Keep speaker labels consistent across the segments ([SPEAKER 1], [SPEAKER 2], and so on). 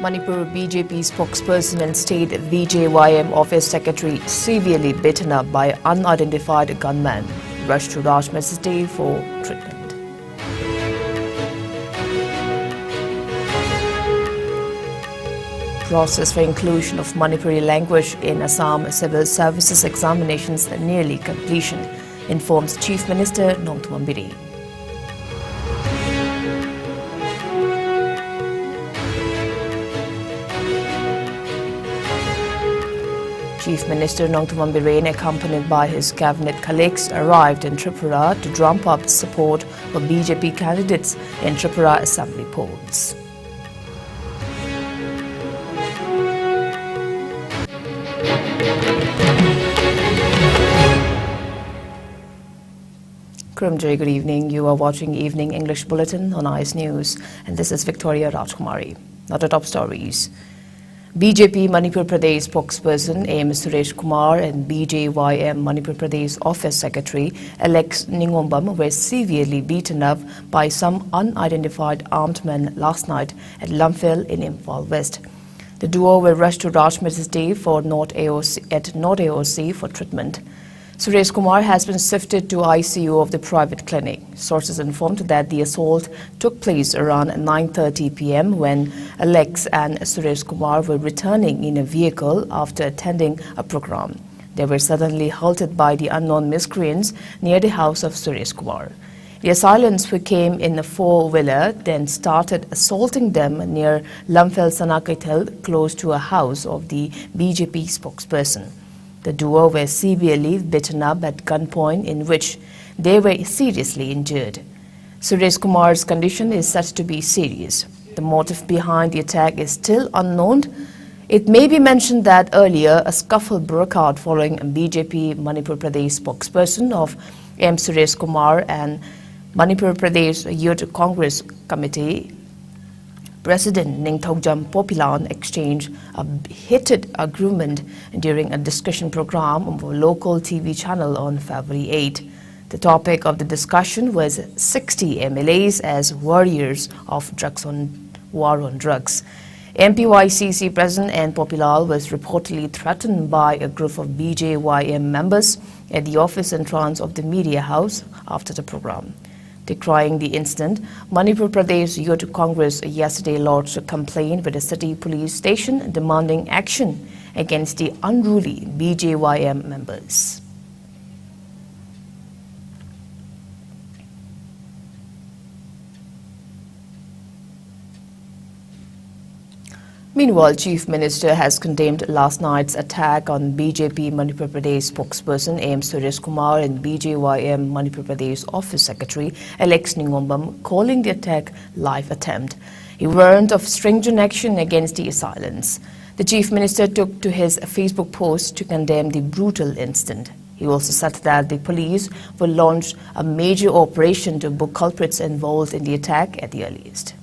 [SPEAKER 1] Manipur BJP spokesperson and state BJYM office secretary severely beaten up by unidentified gunman, rushed to Rajmeh's Day for treatment. Process for inclusion of Manipuri language in Assam civil services examinations nearly completion, informs Chief Minister N Biren. Chief Minister N Biren, accompanied by his cabinet colleagues, arrived in Tripura to drum up support for BJP candidates in Tripura assembly polls. Kurumjari, good evening. You are watching Evening English Bulletin on ICE News, and this is Victoria Rajkumari. Now the top stories. BJP Manipur Pradesh spokesperson M. Suresh Kumar and BJYM Manipur Pradesh office secretary Alex Ningombam were severely beaten up by some unidentified armed men last night at Lumphel in Imphal West. The duo were rushed to Rajmeh's Day for North AOC for treatment. Suresh Kumar has been shifted to ICU of the private clinic. Sources informed that the assault took place around 9:30 p.m. when Alex and Suresh Kumar were returning in a vehicle after attending a program. They were suddenly halted by the unknown miscreants near the house of Suresh Kumar. The assailants, who came in a four-wheeler, then started assaulting them near Lumphel Sanakaitel, close to a house of the BJP spokesperson. The duo were severely beaten up at gunpoint, in which they were seriously injured. Suresh Kumar's condition is said to be serious. The motive behind the attack is still unknown. It may be mentioned that earlier a scuffle broke out following a BJP Manipur Pradesh spokesperson of M. Suresh Kumar and Manipur Pradesh Youth Congress Committee President Ningthogjam Popilan exchanged a heated argument during a discussion program on a local TV channel on February 8. The topic of the discussion was 60 MLAs as warriors of war on drugs. MPYCC President N Popilal was reportedly threatened by a group of BJYM members at the office entrance of the media house after the program. Decrying the incident, Manipur Pradesh Youth Congress yesterday lodged a complaint with the city police station demanding action against the unruly BJYM members. Meanwhile, Chief Minister has condemned last night's attack on BJP Manipur Pradesh spokesperson M. Suresh Kumar and BJYM Manipur Pradesh office secretary Alex Ningombam, calling the attack live attempt. He warned of stringent action against the assailants. The Chief Minister took to his Facebook post to condemn the brutal incident. He also said that the police will launch a major operation to book culprits involved in the attack at the earliest.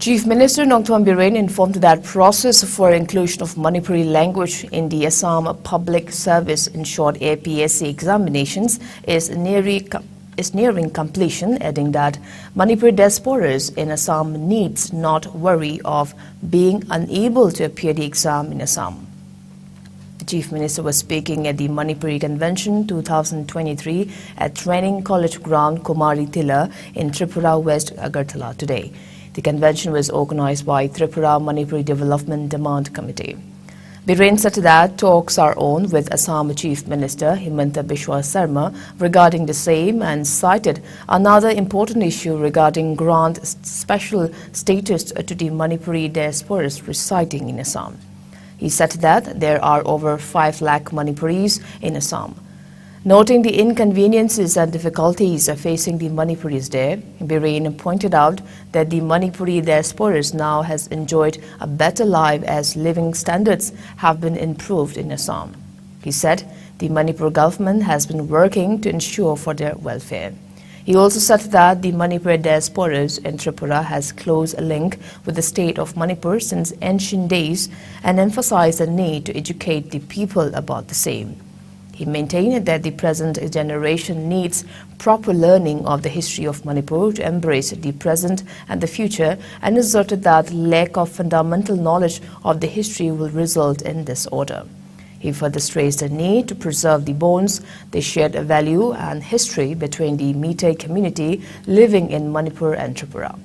[SPEAKER 1] Chief Minister N Biren informed that process for inclusion of Manipuri language in the Assam Public Service, in short APSC examinations, is nearing completion, adding that Manipuri diasporas in Assam needs not worry of being unable to appear the exam in Assam. The Chief Minister was speaking at the Manipuri Convention 2023 at Training College Ground Kumari Tila in Tripura West, Agartala today. The convention was organized by Tripura Manipuri Development Demand Committee. Biren said that talks are on with Assam Chief Minister Himanta Biswa Sarma regarding the same, and cited another important issue regarding grant special status to the Manipuri diasporas residing in Assam. He said that there are over 5 lakh Manipuris in Assam. Noting the inconveniences and difficulties facing the Manipuris there, Biren pointed out that the Manipuri diasporas now has enjoyed a better life as living standards have been improved in Assam. He said the Manipur government has been working to ensure for their welfare. He also said that the Manipur diasporas in Tripura has close link with the state of Manipur since ancient days, and emphasized the need to educate the people about the same. He maintained that the present generation needs proper learning of the history of Manipur to embrace the present and the future, and asserted that lack of fundamental knowledge of the history will result in disorder. He further stressed the need to preserve the bonds, the shared value and history between the Meitei community living in Manipur and Tripura.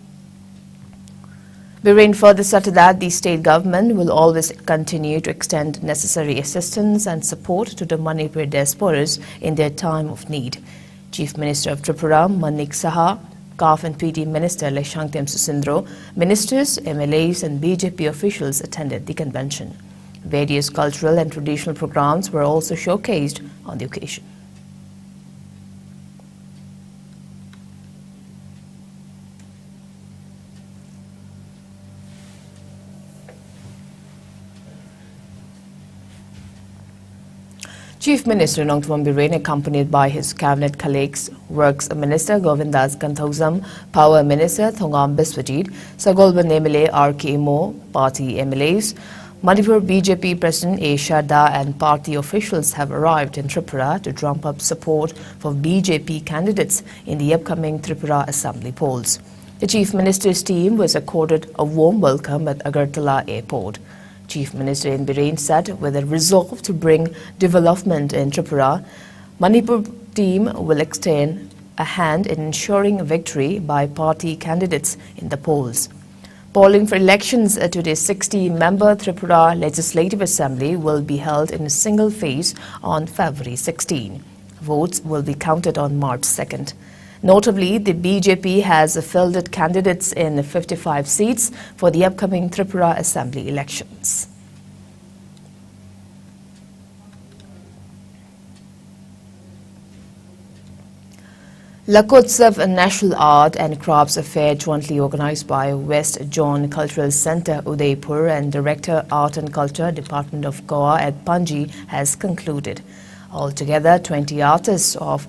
[SPEAKER 1] Biren further said that the state government will always continue to extend necessary assistance and support to the Manipur diasporas in their time of need. Chief Minister of Tripura, Manik Saha, CAF and PD Minister Leshangtem Susindro, ministers, MLAs and BJP officials attended the convention. Various cultural and traditional programs were also showcased on the occasion. Chief Minister N Biren, accompanied by his cabinet colleagues, Works Minister Govindas Ganthozam, Power Minister Thongam Biswajit, Sagolban MLA R.K. Mo, party MLAs, Manipur BJP President A. Sharda and party officials have arrived in Tripura to drum up support for BJP candidates in the upcoming Tripura Assembly polls. The Chief Minister's team was accorded a warm welcome at Agartala Airport. Chief Minister N Biren said, with a resolve to bring development in Tripura, Manipur team will extend a hand in ensuring victory by party candidates in the polls. Polling for elections to the 60-member Tripura Legislative Assembly will be held in a single phase on February 16. Votes will be counted on March 2nd. Notably, the BJP has fielded candidates in 55 seats for the upcoming Tripura Assembly elections. Lakotsav, a National Art and Crafts Affair jointly organized by West Zone Cultural Center, Udaipur and Director Art and Culture, Department of Goa at Panji, has concluded. Altogether, 20 artists of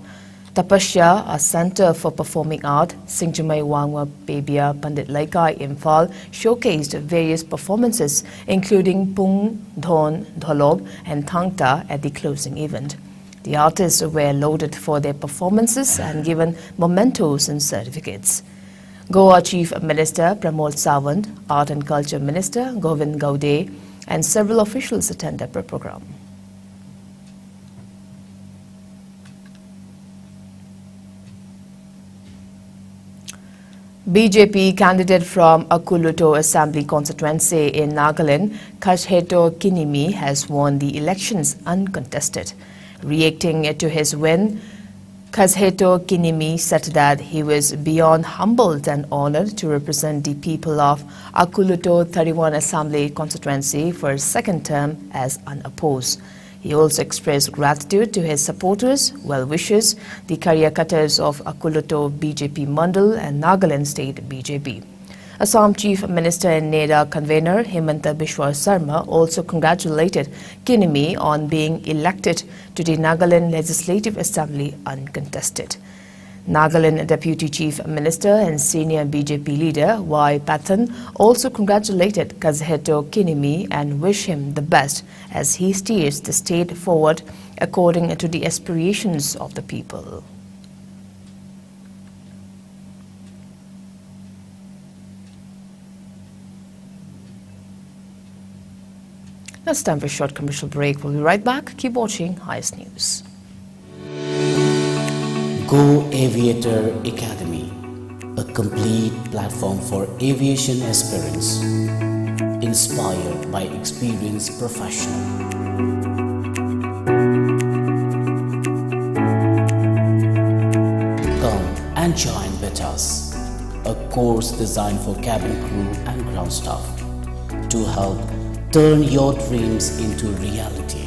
[SPEAKER 1] Tapasya, a Center for Performing Art, Singjamai Wangwa Pebia Pandit Laikai Imphal, showcased various performances including Pung, Dhon, Dholog and Thangta at the closing event. The artists were lauded for their performances and given mementos and certificates. Goa Chief Minister Pramod Sawant, Art and Culture Minister Govind Gaude and several officials attended the program. BJP candidate from Akuluto Assembly constituency in Nagaland, Kasheto Kinimi, has won the elections uncontested. Reacting to his win, Kasheto Kinimi said that he was beyond humbled and honored to represent the people of Akuluto 31 Assembly constituency for a second term as unopposed. He also expressed gratitude to his supporters, well-wishers, the career-cutters of Akuluto BJP Mandal and Nagaland State BJP. Assam Chief Minister and NEDA convener Himanta Biswa Sarma also congratulated Kinimi on being elected to the Nagaland Legislative Assembly uncontested. Nagaland Deputy Chief Minister and senior BJP leader Y. Bitten also congratulated Kasheto Kinimi and wished him the best as he steers the state forward according to the aspirations of the people. Now it's time for a short commercial break. We'll be right back. Keep watching Highest News.
[SPEAKER 2] Go Aviator Academy, a complete platform for aviation aspirants, inspired by experienced professionals. Come and join with us, a course designed for cabin crew and ground staff to help turn your dreams into reality.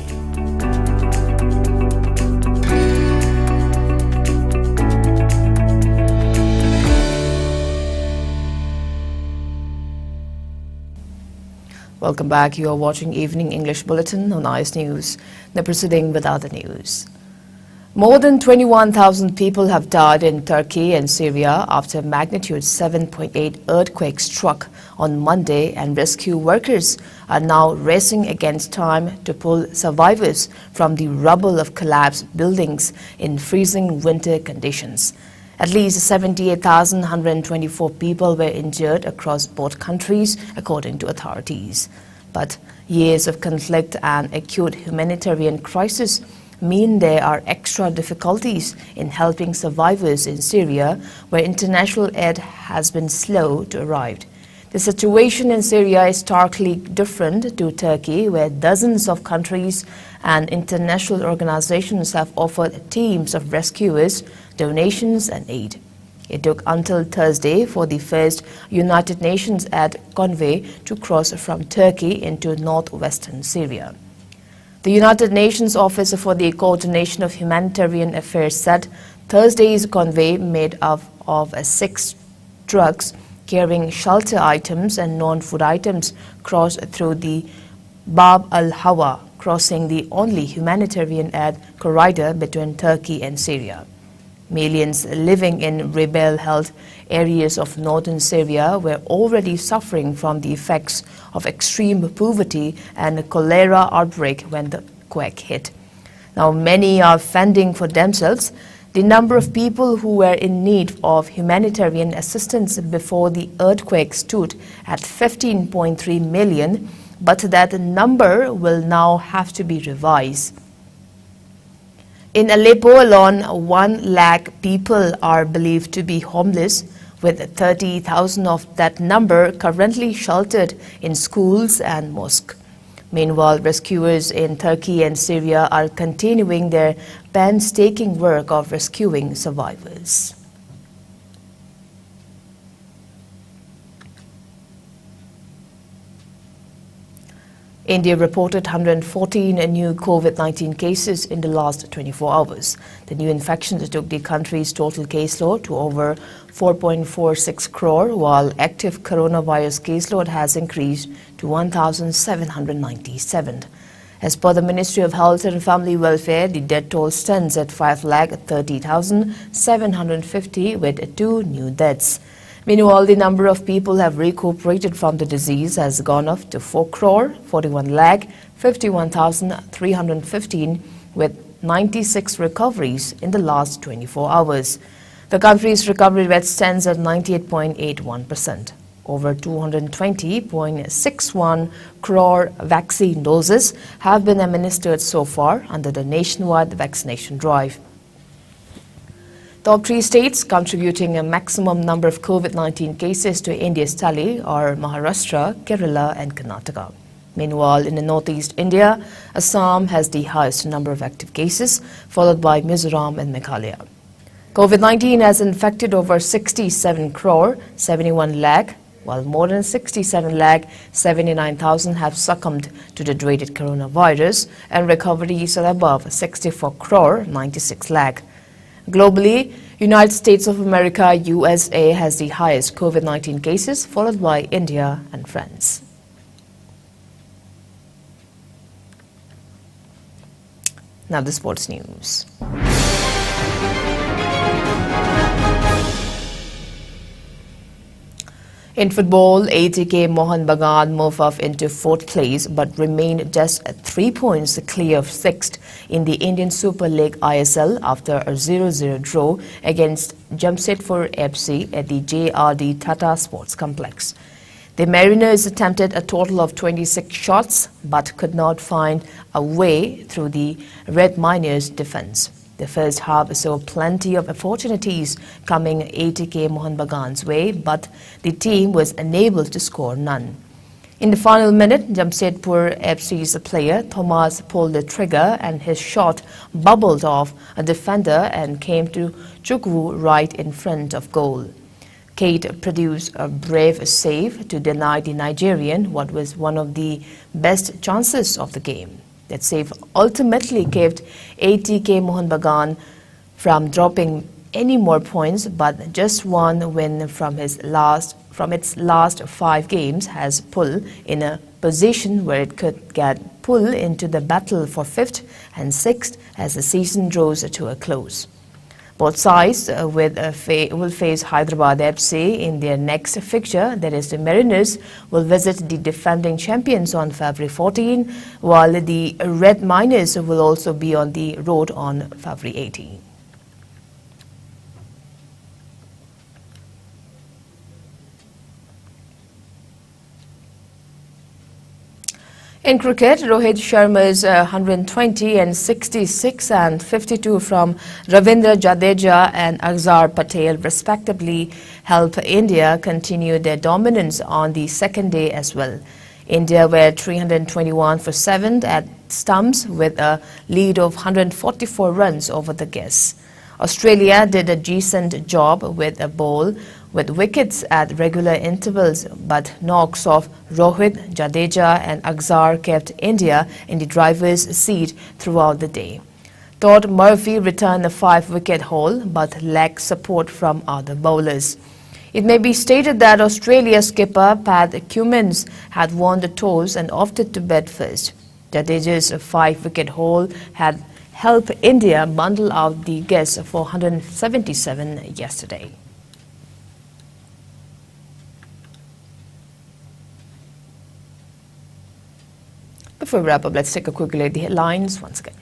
[SPEAKER 1] Welcome back. You are watching Evening English Bulletin on IS News. Now proceeding with other news. More than 21,000 people have died in Turkey and Syria after magnitude 7.8 earthquake struck on Monday, and rescue workers are now racing against time to pull survivors from the rubble of collapsed buildings in freezing winter conditions. At least 78,124 people were injured across both countries, according to authorities. But years of conflict and acute humanitarian crisis mean there are extra difficulties in helping survivors in Syria, where international aid has been slow to arrive. The situation in Syria is starkly different to Turkey, where dozens of countries and international organizations have offered teams of rescuers, donations and aid. It took until Thursday for the first United Nations aid convoy to cross from Turkey into northwestern Syria. The United Nations Office for the Coordination of Humanitarian Affairs said Thursday's convoy, made up of 6 trucks carrying shelter items and non-food items, crossed through the Bab al-Hawa, crossing the only humanitarian aid corridor between Turkey and Syria. Millions living in rebel-held areas of northern Syria were already suffering from the effects of extreme poverty and a cholera outbreak when the quake hit. Now many are fending for themselves. The number of people who were in need of humanitarian assistance before the earthquake stood at 15.3 million, but that number will now have to be revised. In Aleppo alone, 1 lakh people are believed to be homeless, with 30,000 of that number currently sheltered in schools and mosques. Meanwhile, rescuers in Turkey and Syria are continuing their painstaking work of rescuing survivors. India reported 114 new COVID-19 cases in the last 24 hours. The new infections took the country's total caseload to over 4.46 crore, while active coronavirus caseload has increased to 1,797. As per the Ministry of Health and Family Welfare, the death toll stands at 5,30,750 with 2 new deaths. Meanwhile, the number of people who have recuperated from the disease has gone up to 4 crore 41 lakh 51,315 with 96 recoveries in the last 24 hours. The country's recovery rate stands at 98.81%. Over 220.61 crore vaccine doses have been administered so far under the nationwide vaccination drive. Top 3 states contributing a maximum number of COVID-19 cases to India's tally are Maharashtra, Kerala and Karnataka. Meanwhile, in the northeast India, Assam has the highest number of active cases, followed by Mizoram and Meghalaya. COVID-19 has infected over 67 crore 71 lakh, while more than 67 lakh 79,000 have succumbed to the dreaded coronavirus, and recoveries are above 64 crore 96 lakh. Globally, United States of America, USA, has the highest COVID-19 cases, followed by India and France. Now the sports news. In football, ATK Mohun Bagan moved up into 4th place but remained just 3 points clear of 6th in the Indian Super League ISL after a 0-0 draw against Jamshedpur FC at the JRD Tata Sports Complex. The Mariners attempted a total of 26 shots but could not find a way through the Red Miners' defense. The first half saw plenty of opportunities coming ATK Mohun Bagan's way, but the team was unable to score none. In the final minute, Jamshedpur FC's player Thomas pulled the trigger and his shot bubbled off a defender and came to Chukwu right in front of goal. Kate produced a brave save to deny the Nigerian what was one of the best chances of the game. That save ultimately kept ATK Mohun Bagan from dropping any more points, but just one win from its last 5 games has pulled in a position where it could get pulled into the battle for 5th and 6th as the season draws to a close. Both sides will face Hyderabad FC in their next fixture, that is the Mariners will visit the defending champions on February 14, while the Red Miners will also be on the road on February 18. In cricket, Rohit Sharma's 120 and 66 and 52 from Ravindra Jadeja and Akshar Patel respectively helped India continue their dominance on the second day as well. India were 321 for 7 at stumps with a lead of 144 runs over the guests. Australia did a decent job with a ball with wickets at regular intervals, but knocks of Rohit, Jadeja and Akshar kept India in the driver's seat throughout the day. Todd Murphy returned a 5-wicket haul, but lacked support from other bowlers. It may be stated that Australia skipper Pat Cummins had won the toss and opted to bat first. Jadeja's 5-wicket haul had helped India bundle out the guests for 177 yesterday. Before we wrap up, let's take a quick look at the headlines once again.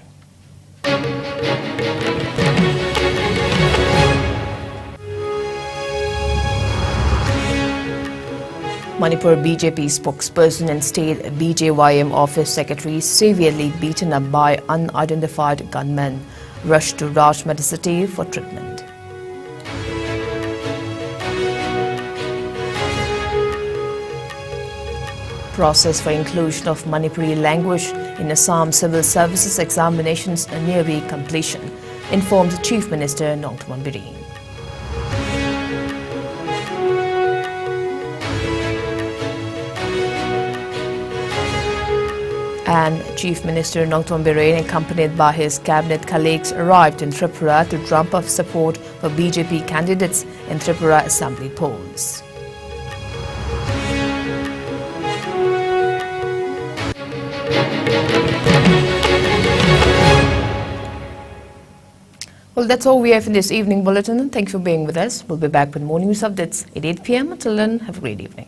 [SPEAKER 1] Manipur BJP spokesperson and state BJYM office secretary severely beaten up by unidentified gunmen, rushed to Rajmata city for treatment. Process for inclusion of Manipuri language in Assam Civil Services examinations nearing completion, informed Chief Minister N Biren. And Chief Minister N Biren, accompanied by his cabinet colleagues, arrived in Tripura to drum up support for BJP candidates in Tripura assembly polls. Well, that's all we have in this evening bulletin. Thanks for being with us. We'll be back with more news updates at 8 p.m. Until then, have a great evening.